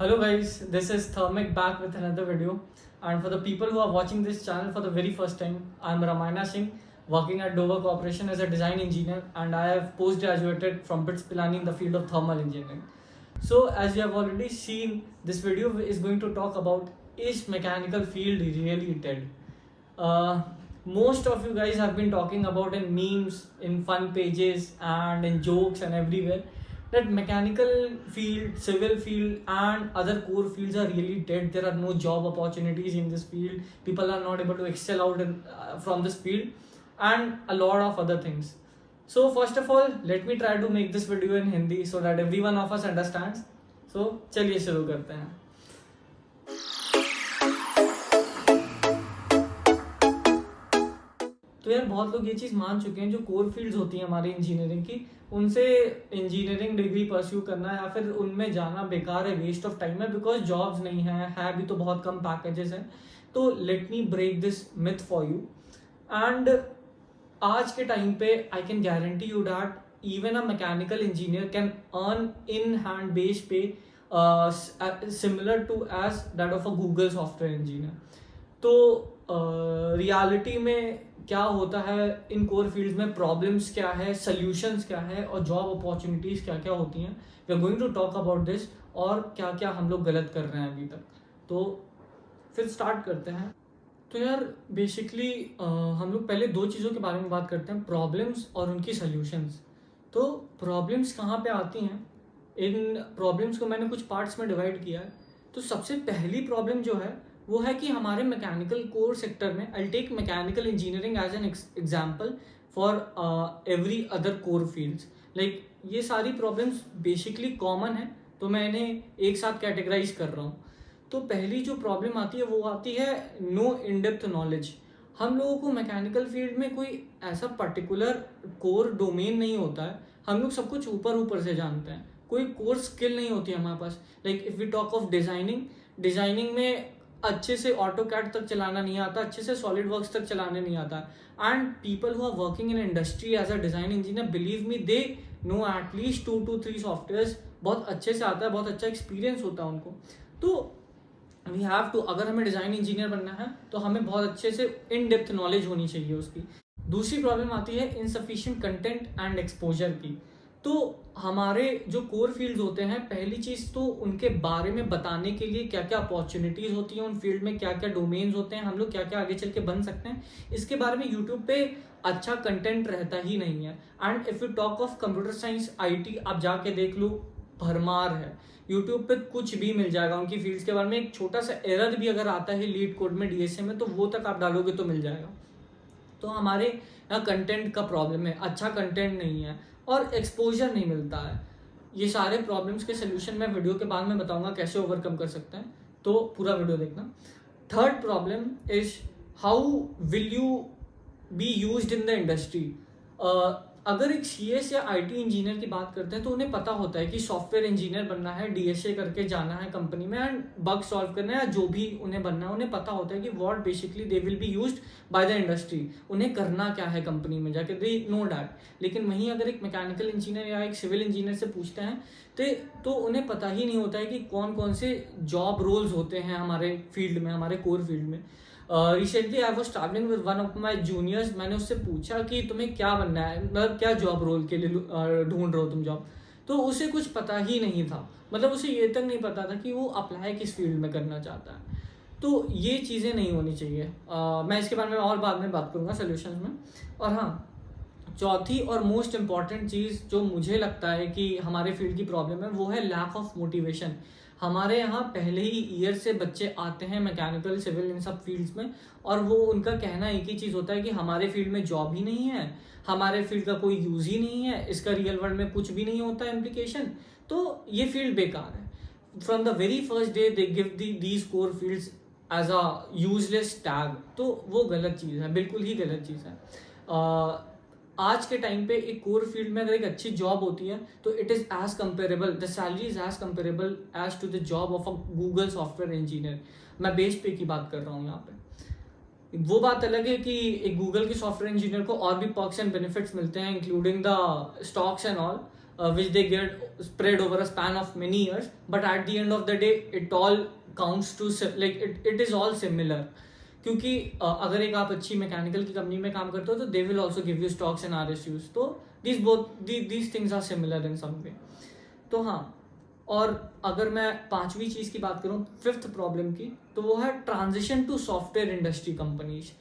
Hello guys, this is Thermic back with another video, and for the people who are watching this channel for the very first time, I am Ramayana Singh, working at Dover Corporation as a design engineer, and I have post-graduated from BITS Pilani in the field of thermal engineering. So as you have already seen, this video is going to talk about, is mechanical field really dead? Most of you guys have been talking about in memes, in fun pages and in jokes and everywhere that mechanical field, civil field and other core fields are really dead. There are no job opportunities in this field. People are not able to excel out from this field and a lot of other things. So first of all, let me try to make this video in Hindi so that every one of us understands. So चलिए शुरू करते हैं. तो यार बहुत लोग ये चीज़ मान चुके हैं, जो कोर फील्ड्स होती हैं हमारी इंजीनियरिंग की, उनसे इंजीनियरिंग डिग्री परस्यू करना या फिर उनमें जाना बेकार है, वेस्ट ऑफ टाइम है, बिकॉज जॉब्स नहीं है भी तो बहुत कम पैकेजेस हैं. तो let me break this myth for you. And आज के टाइम पे I can guarantee you that even a mechanical engineer can earn in hand base pay similar to as that of a Google software engineer. तो reality में क्या होता है, in core fields में problems क्या है, सॉल्यूशंस क्या है और जॉब अपॉर्चुनिटीज़ क्या क्या होती हैं. We are going to talk about this और क्या क्या हम लोग गलत कर रहे हैं अभी तक. तो फिर स्टार्ट करते हैं. तो यार बेसिकली हम लोग पहले दो चीज़ों के बारे में बात करते हैं, प्रॉब्लम्स और उनकी सॉल्यूशंस. तो प्रॉब्लम्स कहाँ पे आती हैं, इन प्रॉब्लम्स को मैंने कुछ पार्ट्स में डिवाइड किया है. तो सबसे पहली प्रॉब्लम जो है वो है कि हमारे मैकेनिकल कोर सेक्टर में, I take mechanical engineering as an example for every other core fields. Like ये सारी प्रॉब्लम्स बेसिकली कॉमन है, तो मैं इन्हें एक साथ कैटेगराइज कर रहा हूँ. तो पहली जो प्रॉब्लम आती है वो आती है नो इन डेप्थ नॉलेज. हम लोगों को मैकेनिकल फील्ड में कोई ऐसा पर्टिकुलर कोर डोमेन नहीं होता है. हम लोग सब कुछ ऊपर ऊपर से जानते हैं, कोई कोर स्किल नहीं होती है हमारे पास. Like if we talk of designing में अच्छे से ऑटो कैड तक चलाना नहीं आता, अच्छे से सॉलिड वर्क्स तक चलाने नहीं आता. And people who are working in industry as a design engineer, believe me, they know at least 2 to 3 softwares बहुत अच्छे से आता है, बहुत अच्छा एक्सपीरियंस होता है उनको. तो वी हैव टू, अगर हमें डिजाइन इंजीनियर बनना है तो हमें बहुत अच्छे से इन डेप्थ नॉलेज होनी चाहिए उसकी. दूसरी प्रॉब्लम आती है इनसफिशिएंट कंटेंट एंड एक्सपोजर की. तो हमारे जो कोर फील्ड्स होते हैं, पहली चीज़ तो उनके बारे में बताने के लिए क्या क्या अपॉर्चुनिटीज़ होती हैं उन फील्ड में, क्या क्या डोमेन्स होते हैं, हम लोग क्या क्या आगे चल के बन सकते हैं, इसके बारे में यूट्यूब पे अच्छा कंटेंट रहता ही नहीं है. And if you talk of computer science, IT, आप जाके देख लो, भरमार है. यूट्यूब पे कुछ भी मिल जाएगा उनकी फील्ड्स के बारे में. एक छोटा सा एरर भी अगर आता है लीड कोड में, DSA में, तो वो तक आप डालोगे तो मिल जाएगा. तो हमारे यहाँ कंटेंट का प्रॉब्लम है, अच्छा कंटेंट नहीं है और एक्सपोजर नहीं मिलता है. ये सारे प्रॉब्लम्स के सोल्यूशन मैं वीडियो के बाद में बताऊंगा कैसे ओवरकम कर सकते हैं, तो पूरा वीडियो देखना. Third problem is how will you B used in the industry. अगर एक CS या IT इंजीनियर की बात करते हैं तो उन्हें पता होता है कि सॉफ्टवेयर इंजीनियर बनना है, DSA करके जाना है कंपनी में एंड बग सॉल्व करना है, या जो भी उन्हें बनना है, उन्हें पता होता है कि what basically they will be used by the industry, उन्हें करना क्या है कंपनी में जाके, दे नो डैट. लेकिन वहीं अगर एक मैकेनिकल इंजीनियर या एक सिविल इंजीनियर से पूछते हैं तो उन्हें पता ही नहीं होता है कि कौन कौन से जॉब रोल्स होते हैं हमारे फील्ड में, हमारे कोर फील्ड में. Recently I was travelling with one of my juniors. मैंने उससे पूछा कि तुम्हें क्या बनना है, मतलब क्या जॉब रोल के लिए ढूंढ रहे हो तुम जॉब. तो उसे कुछ पता ही नहीं था, मतलब उसे ये तक नहीं पता था कि वो अप्लाई किस फील्ड में करना चाहता है. तो ये चीज़ें नहीं होनी चाहिए. मैं इसके बारे में और बाद में बात करूँगा सोल्यूशंस में. और हाँ, चौथी और मोस्ट इम्पॉर्टेंट चीज़ जो मुझे लगता है कि हमारे फील्ड की प्रॉब्लम है वो है लैक ऑफ मोटिवेशन. हमारे यहाँ पहले ही ईयर से बच्चे आते हैं मैकेनिकल, सिविल, इन सब फील्ड्स में, और वो उनका कहना एक ही चीज़ होता है कि हमारे फील्ड में जॉब ही नहीं है, हमारे फील्ड का कोई यूज़ ही नहीं है, इसका रियल वर्ल्ड में कुछ भी नहीं होता इम्प्लीकेशन, तो ये फील्ड बेकार है. From the very first day they give these core fields as a useless tag. तो वो गलत चीज़ है, बिल्कुल ही गलत चीज़ है. आज के टाइम पे एक कोर फील्ड में अगर एक अच्छी जॉब होती है तो it is as comparable, the salary is as comparable as to the job of a Google software engineer. मैं बेस पे की बात कर रहा हूँ यहाँ पे. वो बात अलग है कि एक गूगल के सॉफ्टवेयर इंजीनियर को और भी पर्क्स एंड बेनिफिट्स मिलते हैं, including the stocks and all, which they get spread over a span of many years, but at the end of the day it all counts to like it is all similar. क्योंकि अगर एक आप अच्छी mechanical की company में काम करते हो तो they will also give you stocks and RSUs, तो these things are similar in some way. तो हाँ, और अगर मैं पांचवी चीज़ की बात करूँ, फिफ्थ प्रॉब्लम की, तो वो है transition to software industry companies.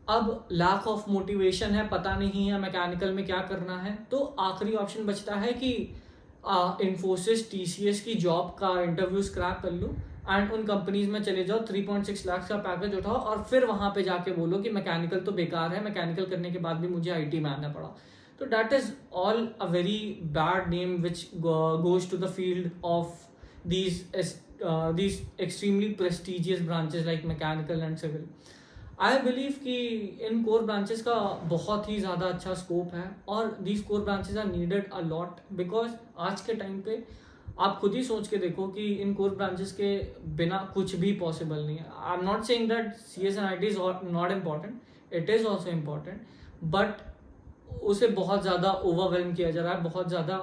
अब लैक ऑफ मोटिवेशन है, पता नहीं है मैकेनिकल में क्या करना है, तो आखिरी ऑप्शन बचता है कि इन्फोसिस TCS की जॉब का इंटरव्यूज क्रैक कर लो एंड उन कंपनीज में चले जाओ, 3.6 लाख का पैकेज उठाओ और फिर वहां पे जाके बोलो कि मैकेनिकल तो बेकार है, मैकेनिकल करने के बाद भी मुझे IT में आना पड़ा. तो that is all a very bad name which goes to the field of these extremely prestigious branches like mechanical and civil. I believe कि इन कोर ब्रांचेस का बहुत ही ज़्यादा अच्छा स्कोप है और these core branches are needed a lot, because आज के time पे आप खुद ही सोच के देखो कि इन कोर ब्रांचेस के बिना कुछ भी पॉसिबल नहीं है. I am not saying that CS and IT is not important, it is also important, but उसे बहुत ज़्यादा ओवरवेलम किया जा रहा है, बहुत ज़्यादा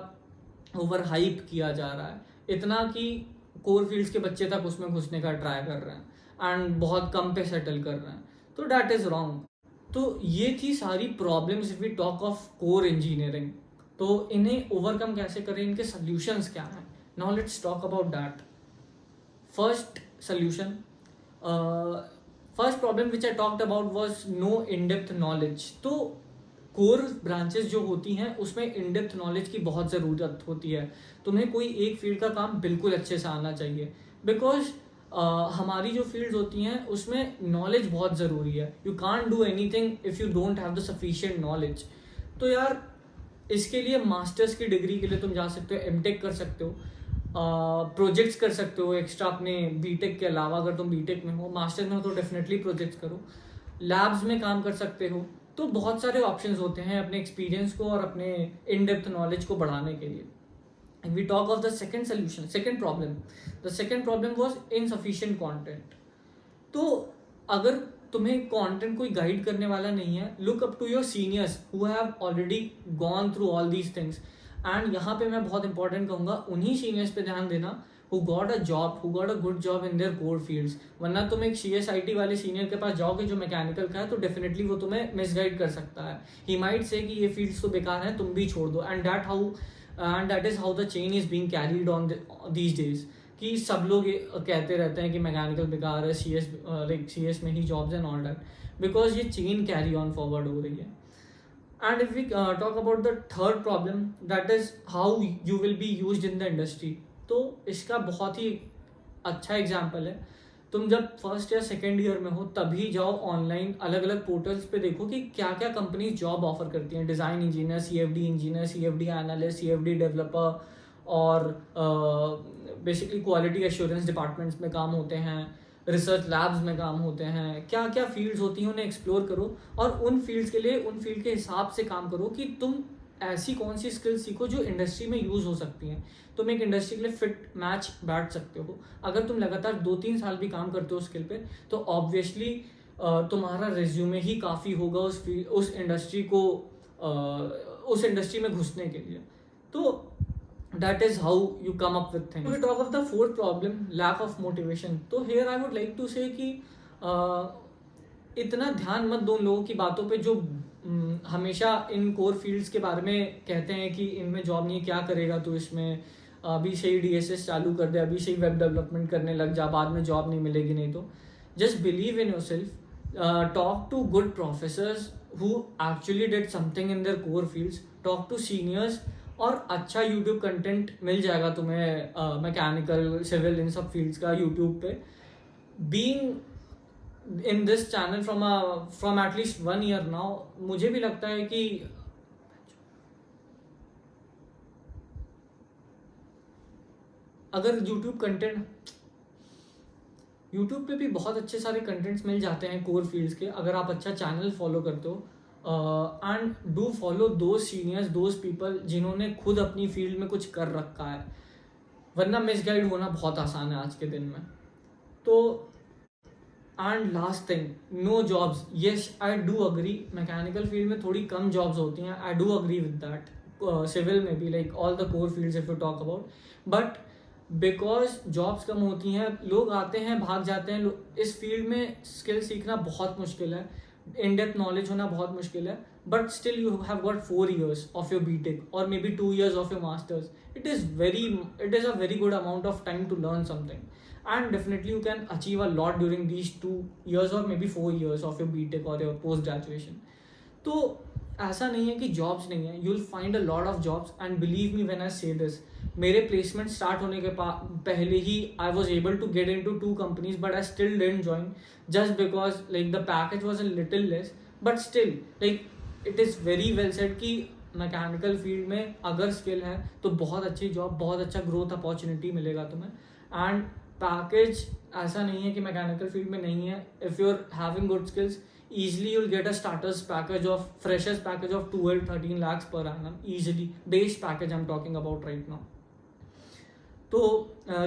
ओवर हाइप किया जा रहा है, इतना कि कोर फील्ड्स के बच्चे तक उसमें घुसने का ट्राई कर रहे हैं एंड बहुत कम पे सेटल कर रहे हैं. तो दैट इज रॉन्ग. तो ये थी सारी problems if we talk of core engineering. तो इन्हें ओवरकम कैसे करें, इनके सॉल्यूशंस क्या हैं. Now let's talk about that. First solution, first problem which I talked about was no in depth knowledge. तो कोर ब्रांचेस जो होती हैं उसमें इन डेप्थ नॉलेज की बहुत ज़रूरत होती है. तुम्हें कोई एक फील्ड का काम बिल्कुल अच्छे से आना चाहिए, बिकॉज हमारी जो फील्ड्स होती हैं उसमें नॉलेज बहुत ज़रूरी है. You can't do anything if you don't have the sufficient knowledge. तो यार इसके लिए मास्टर्स की डिग्री के लिए तुम जा सकते हो, MTech कर सकते हो, प्रोजेक्ट्स कर सकते हो एक्स्ट्रा अपने BTech के अलावा. अगर तुम BTech में हो, मास्टर्स में हो तो डेफिनेटली प्रोजेक्ट्स करो, लैब्स में काम कर सकते हो. तो बहुत सारे ऑप्शंस होते हैं अपने एक्सपीरियंस को और अपने इन डेप्थ नॉलेज को बढ़ाने के लिए. If we talk of the second solution, second problem, the second problem was insufficient content. तो अगर तुम्हें कंटेंट कोई गाइड करने वाला नहीं है, look up to your seniors who have already gone through all these things. And यहाँ पे मैं बहुत इंपॉर्टेंट कहूँगा, उन्हीं सीनियर्स पे ध्यान देना who got a good job in their core fields. वरना तुम एक CSIT वाले सीनियर के पास जाओगे जो मैकेनिकल का है, तो डेफिनेटली वो तुम्हें मिसगाइड कर सकता है. ही माइट से कि ये फील्ड्स तो बेकार हैं, तुम भी छोड़ दो. And that is how the chain is being carried on these days. कि सब लोग कहते रहते हैं कि मैकेनिकल बेकार है, CS में ही jobs and all that, because ये चेन कैरी ऑन फॉरवर्ड हो रही है. And if we talk about the third problem, that is how you will be used in the industry. तो इसका बहुत ही अच्छा एग्जाम्पल है. तुम जब फर्स्ट या सेकेंड ईयर में हो तभी जाओ ऑनलाइन अलग अलग पोर्टल्स पे देखो कि क्या क्या कंपनीज जॉब ऑफर करती हैं. Design engineer, CFD analyst, CFD developer, और बेसिकली क्वालिटी एश्योरेंस डिपार्टमेंट्स में काम होते हैं, रिसर्च लैब्स में काम होते हैं. क्या क्या फील्ड्स होती हैं उन्हें एक्सप्लोर करो और उन फील्ड्स के लिए उन फील्ड के हिसाब से काम करो कि तुम ऐसी कौन सी स्किल्स सीखो जो इंडस्ट्री में यूज़ हो सकती हैं. तुम एक इंडस्ट्री के लिए फिट मैच बैठ सकते हो. अगर तुम लगातार 2-3 साल भी काम करते हो स्किल पे, तो ऑब्वियसली तुम्हारा रिज्यूमे ही काफ़ी होगा उस इंडस्ट्री को उस इंडस्ट्री में घुसने के लिए. तो that is how you come up with things. We talk of the fourth problem, lack of motivation. तो here I would like to say कि इतना ध्यान मत दो उन लोगों की बातों पे जो हमेशा इन कोर फील्ड्स के बारे में कहते हैं कि इनमें जॉब नहीं है, क्या करेगा तो इसमें, अभी से ही DSS चालू कर दे, अभी से ही वेब डेवलपमेंट करने लग जा, बाद में जॉब नहीं मिलेगी. नहीं तो just believe in yourself, talk to good professors who actually did something in their core fields, talk to seniors, और अच्छा यूट्यूब कंटेंट मिल जाएगा तुम्हें मैकेनिकल, सिविल, इन सब फील्ड्स का यूट्यूब पे. Being in this channel from at least 1 year now, मुझे भी लगता है कि अगर यूट्यूब पे भी बहुत अच्छे सारे कंटेंट्स मिल जाते हैं कोर फील्ड्स के, अगर आप अच्छा चैनल फॉलो करते हो. And do follow those seniors, those people जिन्होंने खुद अपनी फील्ड में कुछ कर रखा है, वरना मिसगाइड होना बहुत आसान है आज के दिन में. तो and last thing, no jobs. Yes, I do agree, mechanical field में थोड़ी कम जॉब्स होती हैं, I do agree with that, civil में भी, like all the core fields if you talk about. But because jobs कम होती हैं, लोग आते हैं भाग जाते हैं. इस फील्ड में स्किल सीखना बहुत मुश्किल है, इन डेप्थ नॉलेज होना बहुत मुश्किल है. But still you have got 4 years of your BTech और maybe 2 years of your masters. it is a very good amount of time to learn something, and definitely you can achieve a lot during these 2 years or maybe 4 years of your BTech or your post graduation. तो ऐसा नहीं है कि jobs नहीं है, you will find a lot of jobs. And believe me when I say this, मेरे placement start होने के पहले ही I was able to get into 2 companies, but I still didn't join just because like the package was a little less. But still like it is very well said कि mechanical field में अगर skill है तो बहुत अच्छी job, बहुत अच्छा growth opportunity मिलेगा तुम्हें. एंड पैकेज ऐसा नहीं है कि मैकेनिकल फील्ड में नहीं है. If you are having good skills, easily you'll get a starters package of freshers package of 12-13 lakhs per annum easily. Base package I'm talking about right now. So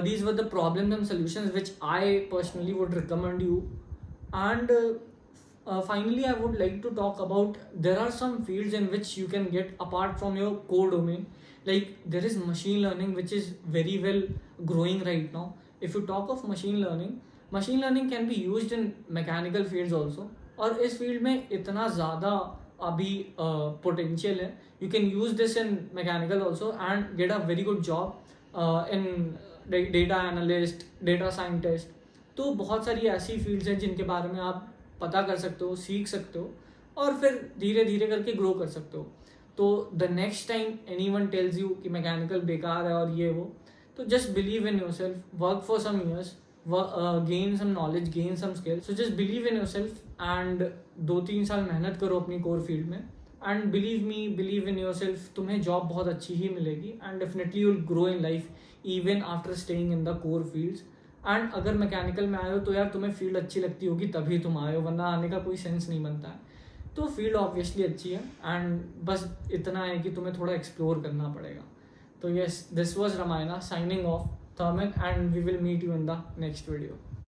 these were the problems and solutions which I personally would recommend you. And finally I would like to talk about, there are some fields in which you can get apart from your core domain. Like there is machine learning which is very well growing right now. If you talk of machine learning can be used in mechanical fields also. और इस field में इतना ज़्यादा अभी potential है. You can use this in mechanical also and get a very good job in data analyst, data scientist. तो बहुत सारी ऐसी फील्ड्स हैं जिनके बारे में आप पता कर सकते हो, सीख सकते हो और फिर धीरे धीरे करके ग्रो कर सकते हो. तो the next time anyone tells you कि मैकेनिकल बेकार है और ये वो, तो just believe in yourself, work for some years, gain some knowledge, gain some skills. So just believe in yourself and 2-3 साल मेहनत करो अपनी कोर फील्ड में. एंड बिलीव इन योरसेल्फ, तुम्हें जॉब बहुत अच्छी ही मिलेगी and definitely you will grow in life even after staying in the core fields. And अगर मैकेनिकल में आए हो तो यार तुम्हें फील्ड अच्छी लगती होगी तभी तुम आए हो, वरना आने का कोई सेंस नहीं बनता है. तो फील्ड ऑब्वियसली अच्छी है एंड बस इतना है कि तुम्हें थोड़ा एक्सप्लोर करना पड़ेगा. तो yes, this was Ramayana signing off. Tharman, and we will meet you in the next video.